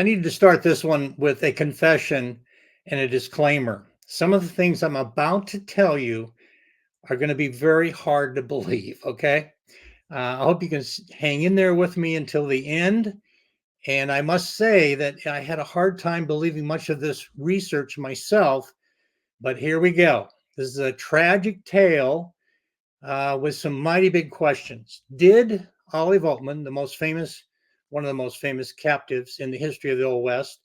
I needed to start this one with a confession and a disclaimer. Some of the things I'm about to tell you are going to be very hard to believe, okay? I hope you can hang in there with me until the end. And I must say that I had a hard time believing much of this research myself, but here we go. This is a tragic tale with some mighty big questions. Did Olive Oatman, one of the most famous captives in the history of the Old West,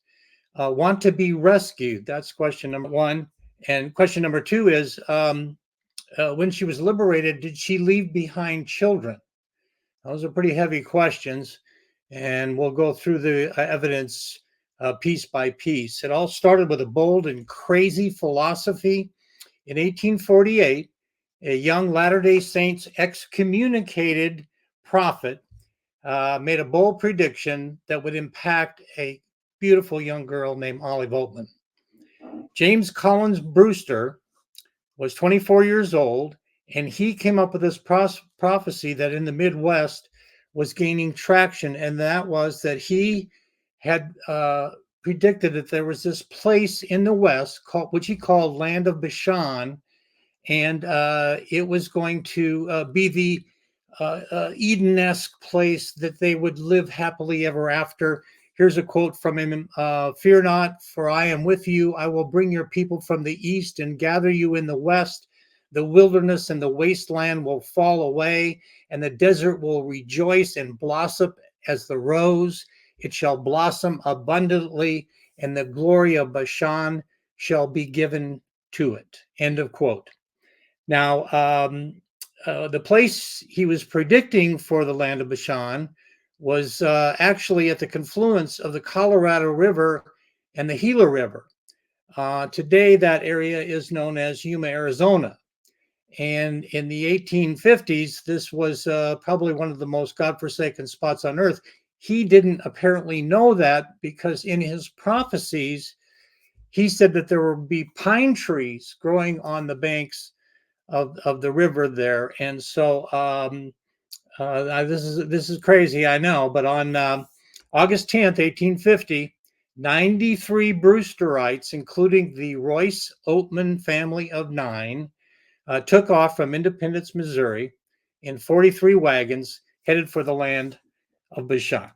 want to be rescued? That's question number one. And question number two is when she was liberated, did she leave behind children? Those are pretty heavy questions. And we'll go through the evidence piece by piece. It all started with a bold and crazy philosophy. In 1848, a young Latter-day Saints excommunicated prophet made a bold prediction that would impact a beautiful young girl named Olive Oatman. James Collins Brewster was 24 years old, and he came up with this prophecy that in the Midwest was gaining traction, and that was that he had predicted that there was this place in the West which he called Land of Bashan, and it was going to be the Eden-esque place that they would live happily ever after. Here's a quote from him: "Fear not, for I am with you. I will bring your people from the east and gather you in the west. The wilderness and the wasteland will fall away, and the desert will rejoice and blossom as the rose. It shall blossom abundantly, and the glory of Bashan shall be given to it." End of quote. Now, the place he was predicting for the land of Bashan was actually at the confluence of the Colorado River and the Gila River. Today, that area is known as Yuma, Arizona. And in the 1850s, this was probably one of the most godforsaken spots on earth. He didn't apparently know that because in his prophecies, he said that there would be pine trees growing on the banks of the river there. And so this is crazy, I know, but on August 10th, 1850, 93 Brewsterites, including the Royce Oatman family of 9, took off from Independence, Missouri, in 43 wagons headed for the land of Bashan.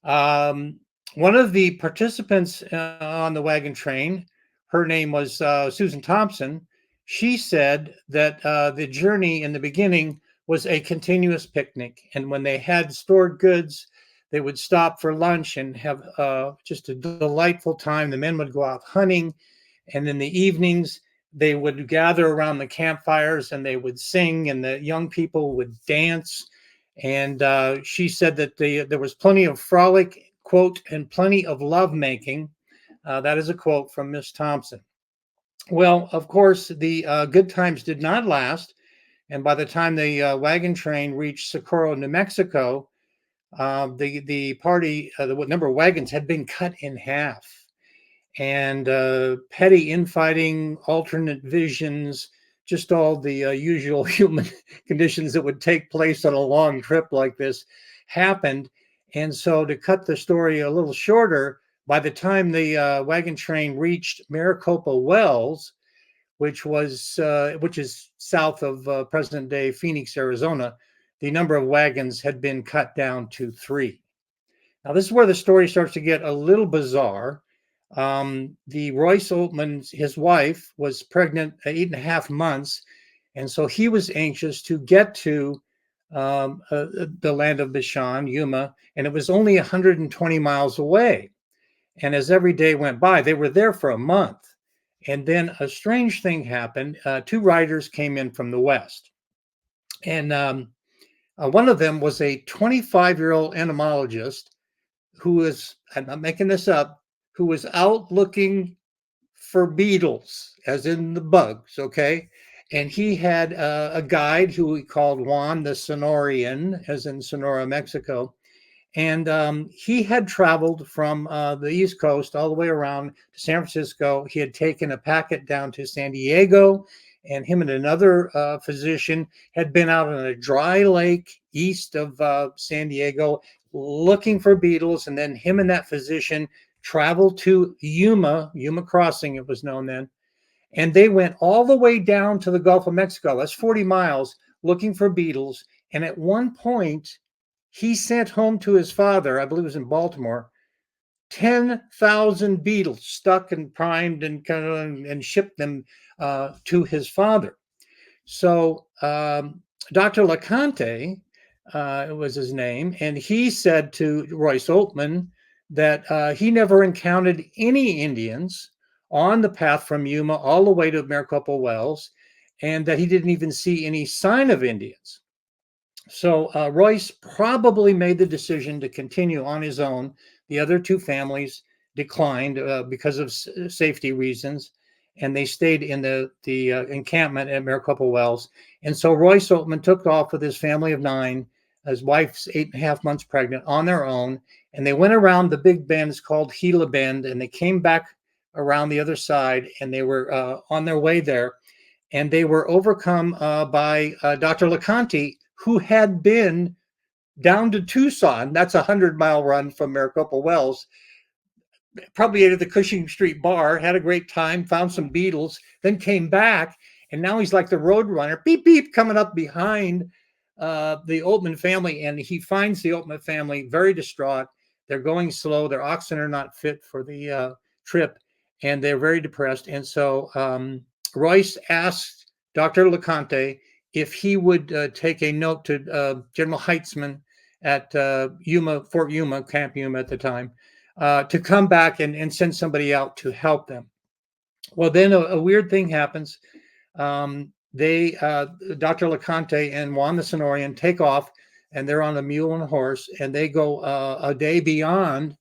One of the participants on the wagon train, her name was Susan Thompson. She said that the journey in the beginning was a continuous picnic. And when they had stored goods, they would stop for lunch and have just a delightful time. The men would go out hunting. And in the evenings, they would gather around the campfires and they would sing, and the young people would dance. And she said that there was plenty of frolic, quote, and plenty of lovemaking. That is a quote from Miss Thompson. Well, of course, the good times did not last. And by the time the wagon train reached Socorro, New Mexico, the party, the number of wagons had been cut in half. And petty infighting, alternate visions, just all the usual human conditions that would take place on a long trip like this happened. And so, to cut the story a little shorter, by the time the wagon train reached Maricopa Wells, which is south of present-day Phoenix, Arizona, the number of wagons had been cut down to 3. Now, this is where the story starts to get a little bizarre. The Royce Oatman, his wife, was pregnant 8.5 months, and so he was anxious to get to the land of Bashan, Yuma, and it was only 120 miles away. And as every day went by, they were there for a month. And then a strange thing happened. 2 riders came in from the west, and one of them was a 25-year-old entomologist who was, I'm not making this up, who was out looking for beetles, as in the bugs, okay? And he had a guide who he called Juan the Sonorian, as in Sonora, Mexico. And he had traveled from the East Coast all the way around to San Francisco. He had taken a packet down to San Diego, and him and another physician had been out on a dry lake east of San Diego, looking for beetles, and then him and that physician traveled to Yuma Crossing, it was known then, and they went all the way down to the Gulf of Mexico. That's 40 miles looking for beetles. And at one point, he sent home to his father, I believe it was in Baltimore, 10,000 beetles stuck and primed and kind of and shipped them to his father. So Dr. LeConte was his name, and he said to Royce Oatman that he never encountered any Indians on the path from Yuma all the way to Maricopa Wells, and that he didn't even see any sign of Indians. So Royce probably made the decision to continue on his own. The other two families declined because of safety reasons, and they stayed in the encampment at Maricopa Wells. And so Royce Oatman took off with his family of 9, his wife's 8.5 months pregnant, on their own, and they went around the big bend. It's called Gila Bend, and they came back around the other side, and they were on their way there, and they were overcome by Dr. LeConte, who had been down to Tucson. That's a 100-mile run from Maricopa Wells. Probably ate at the Cushing Street bar, had a great time, found some beetles, then came back, and now he's like the road runner, beep, beep, coming up behind the Oatman family, and he finds the Oatman family very distraught. They're going slow. Their oxen are not fit for the trip, and they're very depressed. And so Royce asked Dr. LeConte if he would take a note to General Heitzman at Fort Yuma, Camp Yuma at the time, to come back and send somebody out to help them. Well, then a weird thing happens. Dr. LeConte and Juan the Sonorian take off, and they're on a mule and a horse, and they go a day beyond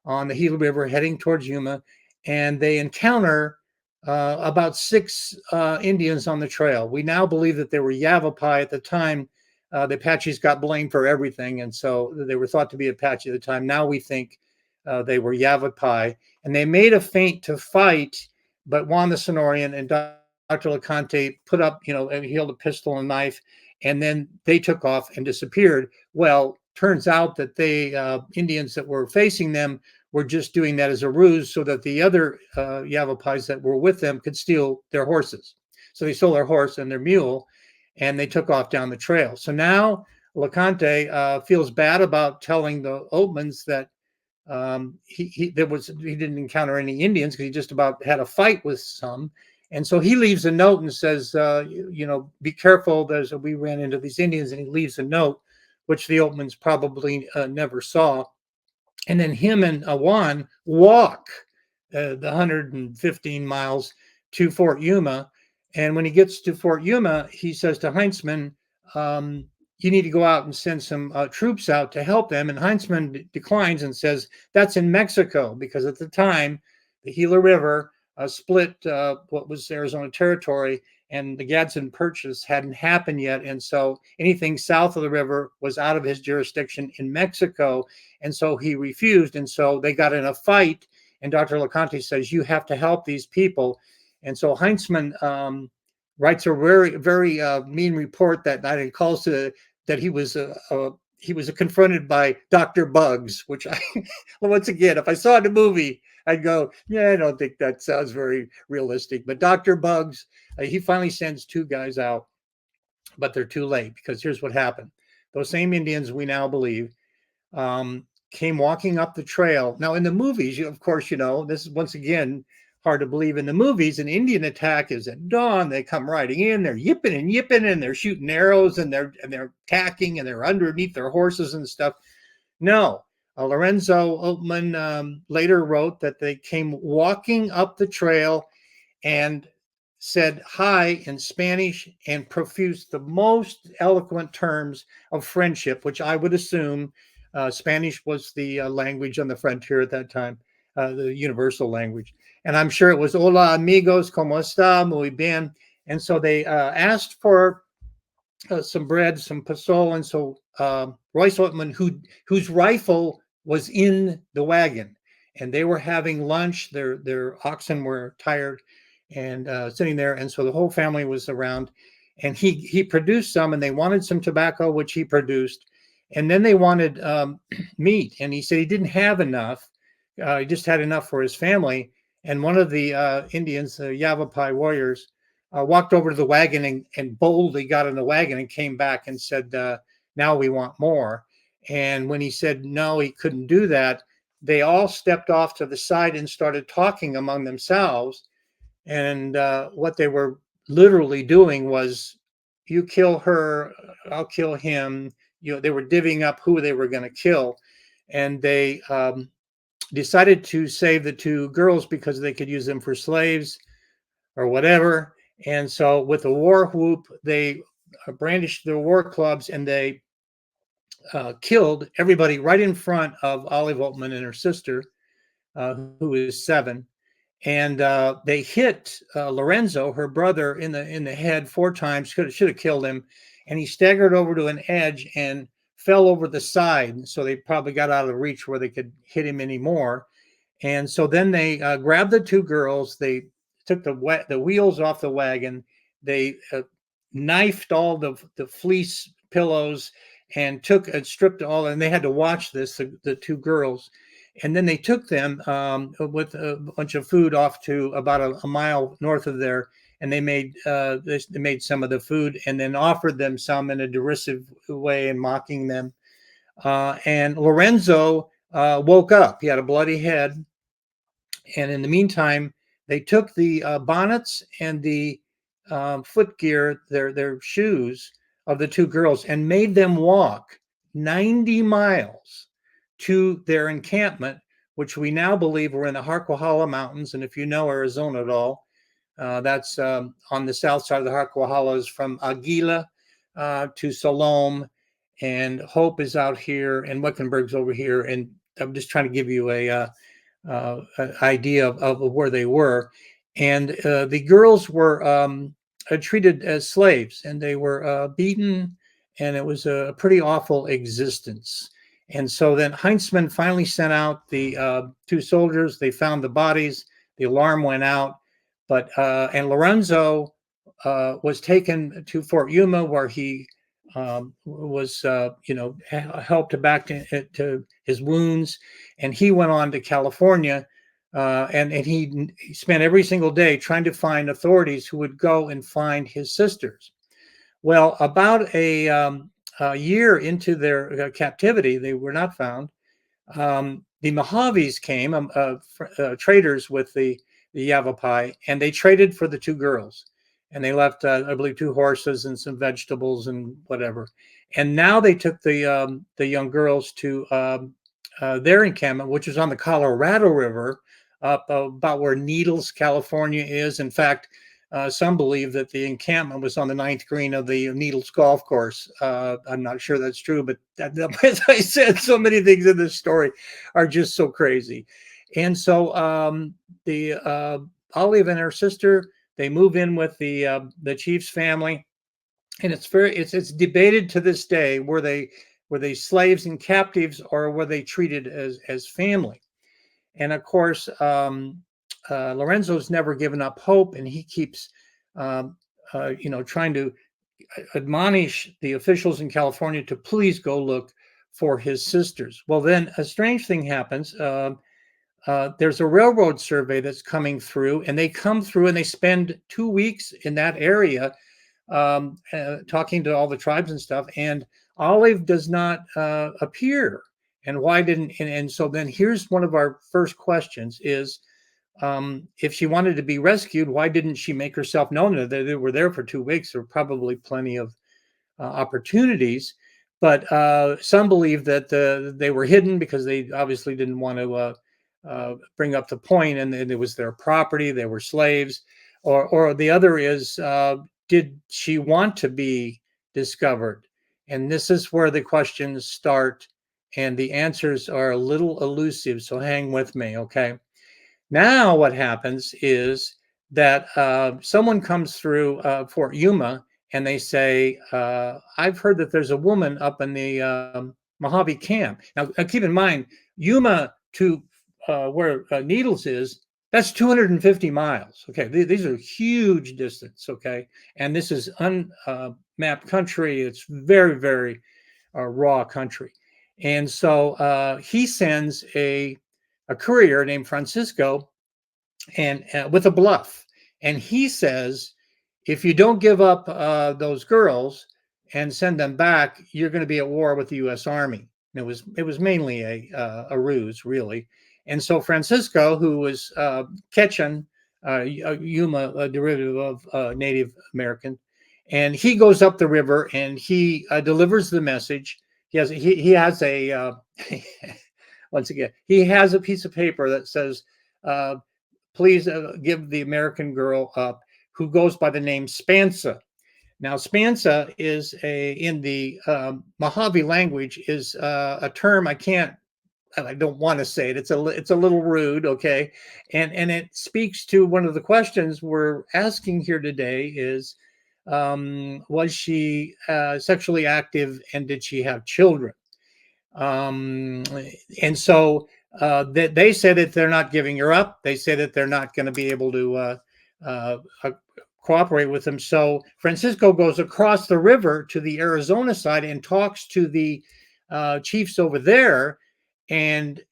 on the Gila River heading towards Yuma, and they encounter about 6 Indians on the trail. We now believe that they were Yavapai at the time. The Apaches got blamed for everything, and so they were thought to be Apache at the time. Now we think they were Yavapai, and they made a feint to fight, but Juan the Sonorian and Dr. LeConte put up, and he held a pistol and knife, and then they took off and disappeared. Well, turns out that they Indians that were facing them were just doing that as a ruse so that the other Yavapais that were with them could steal their horses. So they stole their horse and their mule, and they took off down the trail. So now LeConte feels bad about telling the Oatmans that he didn't encounter any Indians because he just about had a fight with some. And so he leaves a note and says, be careful. We ran into these Indians, and he leaves a note, which the Oatmans probably never saw. And then him and Juan walk the 115 miles to Fort Yuma. And when he gets to Fort Yuma, he says to Heinzman, you need to go out and send some troops out to help them. And Heinzman declines and says, that's in Mexico, because at the time, the Gila River split what was Arizona territory, and the Gadsden Purchase hadn't happened yet. And so anything south of the river was out of his jurisdiction in Mexico. And so he refused. And so they got in a fight. And Dr. LeConte says, you have to help these people. And so Heinzman writes a very, very mean report that night, and calls that he was confronted by Dr. Bugs, which once again, if I saw it in a movie, I'd go, yeah, I don't think that sounds very realistic. But Dr. Bugs, he finally sends 2 guys out, but they're too late, because here's what happened. Those same Indians, we now believe, came walking up the trail. Now, in the movies, of course, this is once again hard to believe. In the movies, an Indian attack is at dawn. They come riding in, they're yipping and yipping, and they're shooting arrows, and they're attacking, and they're underneath their horses and stuff. No, Lorenzo Oatman later wrote that they came walking up the trail and said hi in Spanish and profused the most eloquent terms of friendship, which I would assume Spanish was the language on the frontier at that time, the universal language. And I'm sure it was hola amigos, como está, muy bien. And so they asked for some bread, some pozole. And so Royce Oatman, whose rifle was in the wagon, and they were having lunch. Their oxen were tired and sitting there. And so the whole family was around, and he produced some, and they wanted some tobacco, which he produced. And then they wanted meat, and he said he didn't have enough. He just had enough for his family. And one of the Indians, the Yavapai warriors, walked over to the wagon and boldly got in the wagon and came back and said, now we want more. And when he said no, he couldn't do that, they all stepped off to the side and started talking among themselves. And what they were literally doing was, you kill her, I'll kill him. They were divvying up who they were going to kill. And they decided to save the two girls because they could use them for slaves or whatever. And so with a war whoop, they brandished their war clubs, and they killed everybody right in front of Olive Oatman and her sister, who is 7. And they hit Lorenzo, her brother, in the head 4 times. Should have killed him, and he staggered over to an edge and fell over the side. So they probably got out of reach where they could hit him anymore. And so then they grabbed the 2 girls. They took the wheels off the wagon. They knifed all the fleece pillows and stripped all. And they had to watch this, the 2 girls. And then they took them with a bunch of food off to about a mile north of there, and they made some of the food and then offered them some in a derisive way and mocking them. And Lorenzo woke up. He had a bloody head, and in the meantime, they took the bonnets and the footgear, their shoes of the 2 girls, and made them walk 90 miles to their encampment, which we now believe were in the Harquahala Mountains. And if you know Arizona at all, that's on the south side of the Harquahalas, from Aguila to Salome, and Hope is out here, and Wickenburg's over here. And I'm just trying to give you an idea of where they were. And the girls were treated as slaves, and they were beaten, and it was a pretty awful existence. And so then Heinzman finally sent out the 2 soldiers. They found the bodies. The alarm went out, and Lorenzo was taken to Fort Yuma, where he was, helped back to his wounds, and he went on to California, and he spent every single day trying to find authorities who would go and find his sisters. Well, about a year into their captivity, they were not found. The Mojaves came, traders with the Yavapai, and they traded for the 2 girls. And they left, I believe, 2 horses and some vegetables and whatever. And now they took the young girls to their encampment, which is on the Colorado River, up about where Needles, California is. In fact, some believe that the encampment was on the 9th green of the Needles golf course. I'm not sure that's true, but as I said, so many things in this story are just so crazy. And so the Olive and her sister, they move in with the chief's family, and it's debated to this day, were they slaves and captives, or were they treated as family? And of course, Lorenzo's never given up hope, and he keeps, trying to admonish the officials in California to please go look for his sisters. Well, then a strange thing happens. There's a railroad survey that's coming through, and they come through and they spend 2 weeks in that area talking to all the tribes and stuff. And Olive does not appear. And why didn't? And so then here's one of our first questions: is if she wanted to be rescued, why didn't she make herself known? They were there for 2 weeks. There were probably plenty of opportunities, but some believe that they were hidden because they obviously didn't want to bring up the point, and it was their property. They were slaves. Or the other is, did she want to be discovered? And this is where the questions start, and the answers are a little elusive. So hang with me, okay? Now what happens is that someone comes through Fort Yuma, and they say, I've heard that there's a woman up in the Mojave camp. Now, keep in mind, Yuma to where Needles is, that's 250 miles. Okay, these are huge distance. Okay, and this is unmapped country. It's very, very raw country. And so he sends a courier named Francisco and with a bluff. And he says, if you don't give up those girls and send them back, you're going to be at war with the U.S. Army. And it was mainly a ruse, really. And so Francisco, who was Quechan, Yuma, a derivative of Native American, and he goes up the river and he delivers the message. He has a once again, he has a piece of paper that says, uh, please give the American girl up, who goes by the name Spansa. Now, Spansa is in the Mojave language is a term I don't want to say it. It's a little rude, okay, and it speaks to one of the questions we're asking here today is, was she sexually active and did she have children? Um, and so they say that they're not giving her up. They say that they're not going to be able to uh, uh, cooperate with them. So Francisco goes across the river to the Arizona side and talks to the chiefs over there, and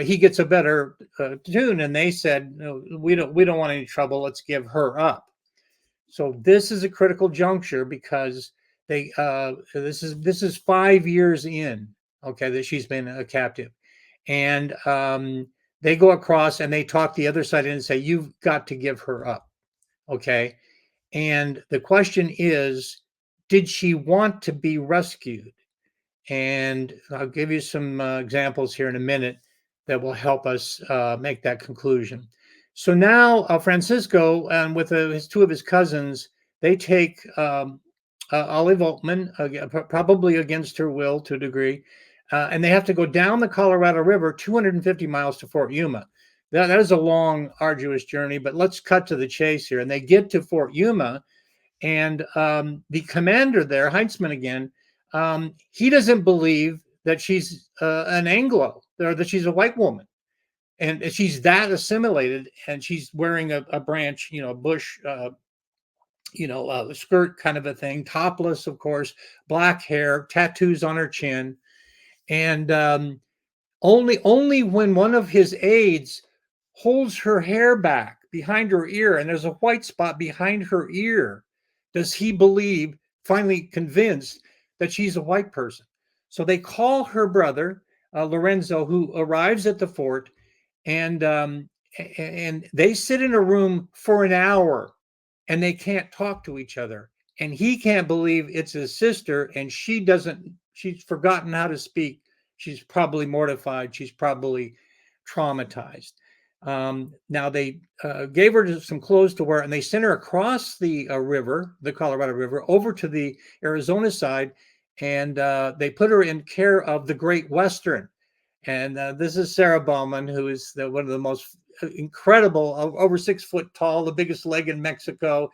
he gets a better tune. And they said, no, we don't want any trouble. Let's give her up. So this is a critical juncture because this is 5 years in, okay, that she's been a captive, and they go across and they talk the other side and say, you've got to give her up, okay. And the question is, did she want to be rescued? And I'll give you some examples here in a minute that will help us make that conclusion. So now Francisco and with two of his cousins, they take Olive Oatman, probably against her will to a degree, and they have to go down the Colorado River 250 miles to Fort Yuma. That is a long, arduous journey, but let's cut to the chase here. And they get to Fort Yuma, and the commander there, Heitzman again, he doesn't believe that she's an Anglo or that she's a white woman. And she's that assimilated, and she's wearing a branch, a bush, a skirt kind of a thing, topless, of course, black hair, tattoos on her chin. And only when one of his aides holds her hair back behind her ear, and there's a white spot behind her ear, does he believe, finally convinced, that she's a white person. So they call her brother, Lorenzo, who arrives at the fort, and they sit in a room for an hour, and they can't talk to each other. And he can't believe it's his sister, and she's forgotten how to speak. She's probably mortified. She's probably traumatized. Now they gave her some clothes to wear, and they sent her across the river, the Colorado River, over to the Arizona side, and they put her in care of the Great Western. And this is Sarah Bauman, who is one of the most incredible, over 6 foot tall, the biggest leg in Mexico.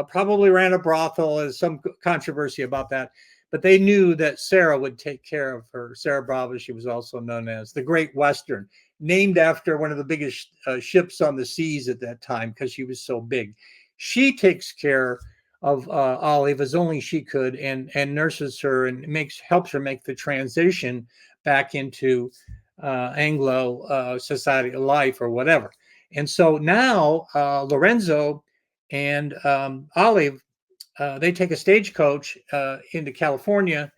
Probably ran a brothel. There's some controversy about that. But they knew that Sarah would take care of her. Sarah Bravo, she was also known as the Great Western, named after one of the biggest ships on the seas at that time because she was so big. She takes care of Olive as only she could, and nurses her and helps her make the transition back into Anglo society life or whatever. And so now Lorenzo and Olive, they take a stagecoach into California,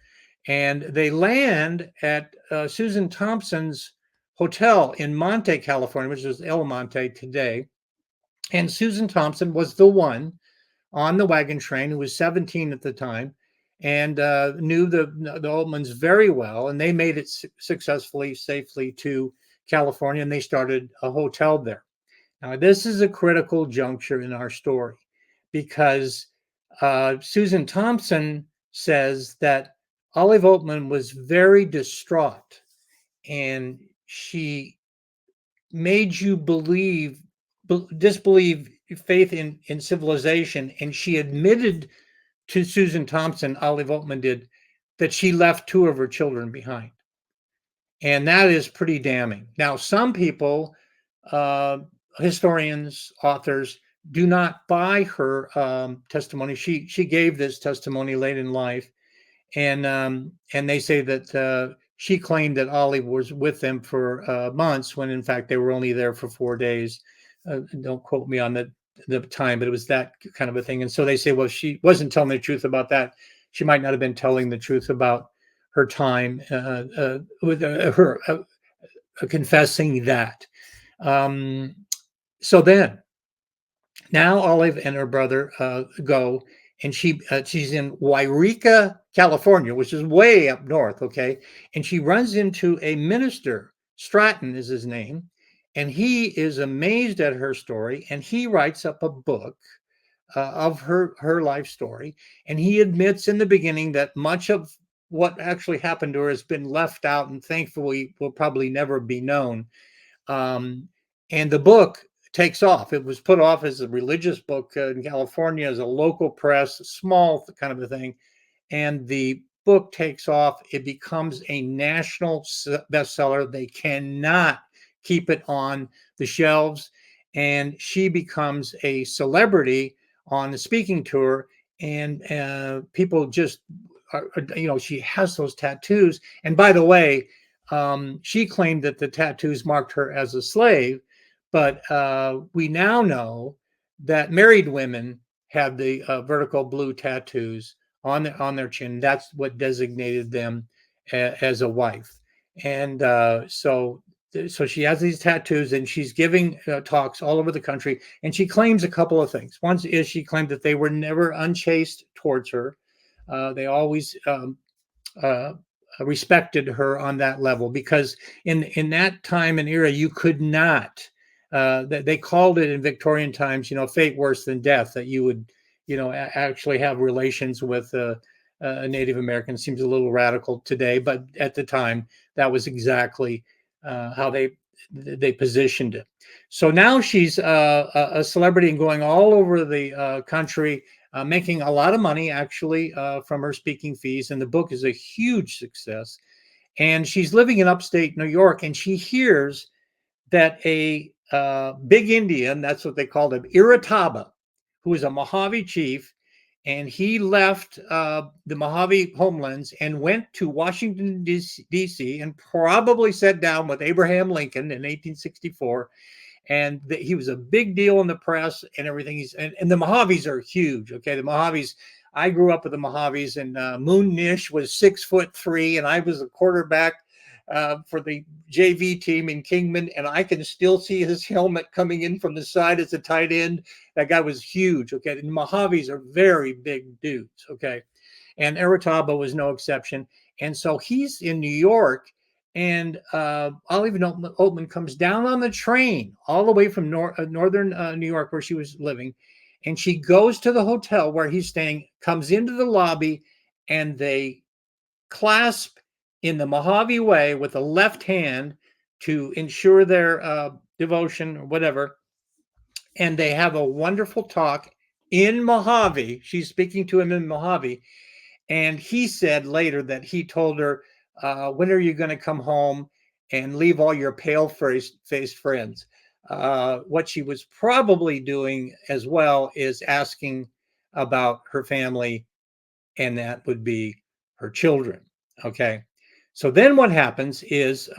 and they land at Susan Thompson's hotel in Monte, California, which is El Monte today. And Susan Thompson was the one on the wagon train who was 17 at the time and knew the Oatmans very well. And they made it successfully, safely to California, and they started a hotel there. Now, this is a critical juncture in our story because Susan Thompson says that Olive Oatman was very distraught, and she made you disbelieve faith in civilization. And she admitted to Susan Thompson, Olive Oatman did, that she left two of her children behind. And that is pretty damning. Now, some people, historians, authors, do not buy her testimony. She gave this testimony late in life, and they say that she claimed that Olive was with them for months, when in fact they were only there for 4 days. Don't quote me on the time, but it was that kind of a thing. And so they say, well, she wasn't telling the truth about that. She might not have been telling the truth about her time with her confessing that. Um, so then, now Olive and her brother go, and she's in Wairika, California, which is way up north. Okay, and she runs into a minister. Stratton is his name, and he is amazed at her story, and he writes up a book of her life story, and he admits in the beginning that much of what actually happened to her has been left out, and thankfully will probably never be known. um, and the book takes off. It was put off as a religious book in California, as a local press, small kind of a thing. And the book takes off. It becomes a national bestseller. They cannot keep it on the shelves. And she becomes a celebrity on the speaking tour. And people just, she has those tattoos. And by the way, she claimed that the tattoos marked her as a slave, but we now know that married women have the vertical blue tattoos on their chin. That's what designated them as a wife. And so she has these tattoos, and she's giving talks all over the country. And she claims a couple of things. One is she claimed that they were never unchaste towards her. They always uh, respected her on that level, because in that time and era you could not. They called it in Victorian times, fate worse than death. That you would, actually have relations with a Native American. Seems a little radical today, but at the time that was exactly how they positioned it. So now she's a celebrity and going all over the country, making a lot of money actually from her speaking fees. And the book is a huge success. And she's living in upstate New York, and she hears that a big Indian, that's what they called him, Irataba, who was a Mojave chief, and he left the Mojave homelands and went to Washington, D.C., and probably sat down with Abraham Lincoln in 1864. And he was a big deal in the press and everything. And the Mojaves are huge. Okay, the Mojaves. I grew up with the Mojaves, and Moon Nish was 6'3", and I was a quarterback for the JV team in Kingman, and I can still see his helmet coming in from the side as a tight end. That guy was huge. Okay, and the Mojaves are very big dudes. Okay, and Erataba was no exception. And so he's in New York, and Olive Oatman comes down on the train all the way from northern New York, where she was living, and she goes to the hotel where he's staying, comes into the lobby, and they clasp in the Mojave way with the left hand to ensure their devotion or whatever. And they have a wonderful talk in Mojave. She's speaking to him in Mojave. And he said later that he told her, when are you going to come home and leave all your pale-faced friends? What she was probably doing as well is asking about her family, and that would be her children. Okay. So then what happens is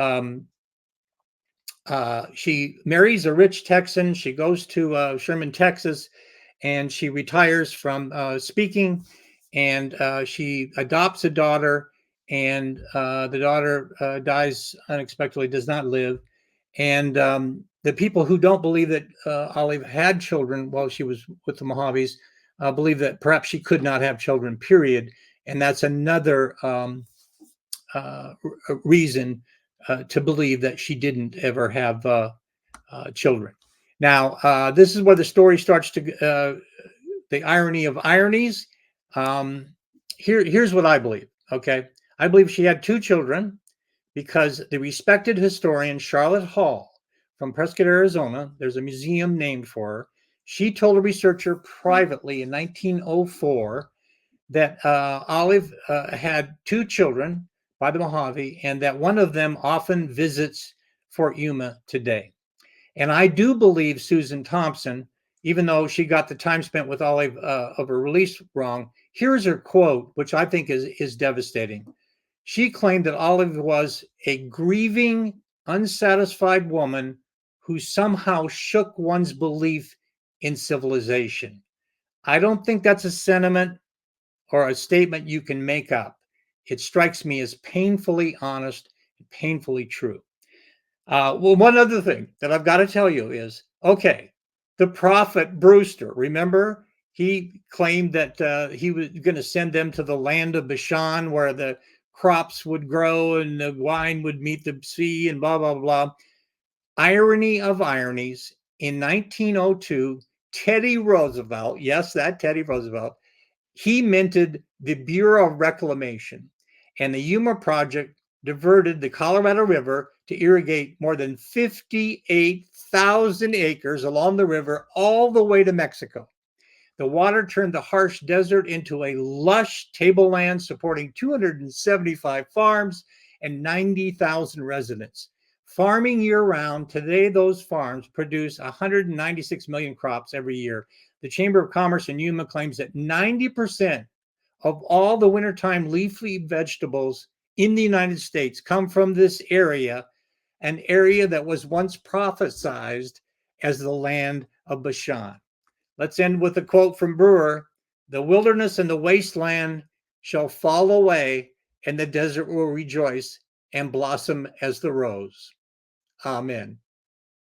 she marries a rich Texan. She goes to Sherman, Texas, and she retires from speaking, and she adopts a daughter, and the daughter dies unexpectedly, does not live. And the people who don't believe that Olive had children while she was with the Mojaves believe that perhaps she could not have children, period. And that's another reason to believe that she didn't ever have children. Now, this is where the story starts to the irony of ironies. Here's what I believe. Okay, I believe she had two children because the respected historian Charlotte Hall from Prescott, Arizona, there's a museum named for her. She told a researcher privately in 1904 that Olive had two children by the Mojave, and that one of them often visits Fort Yuma today. And I do believe Susan Thompson, even though she got the time spent with Olive of her release wrong, Here's her quote, which I think is devastating. She claimed that Olive was a grieving, unsatisfied woman who somehow shook one's belief in civilization. I don't think that's a sentiment or a statement you can make up. It strikes me as painfully honest and painfully true. Well, one other thing that I've got to tell you is okay, the prophet Brewster, remember? He claimed that he was going to send them to the land of Bashan where the crops would grow and the wine would meet the sea and blah, blah, blah. Irony of ironies. In 1902, Teddy Roosevelt, yes, that Teddy Roosevelt, he minted the Bureau of Reclamation, and the Yuma Project diverted the Colorado River to irrigate more than 58,000 acres along the river all the way to Mexico. The water turned the harsh desert into a lush tableland supporting 275 farms and 90,000 residents. Farming year round, today those farms produce 196 million crops every year. The Chamber of Commerce in Yuma claims that 90% of all the wintertime leafy vegetables in the United States come from this area, an area that was once prophesized as the land of Bashan. Let's end with a quote from Brewer. The wilderness and the wasteland shall fall away, and the desert will rejoice and blossom as the rose. Amen.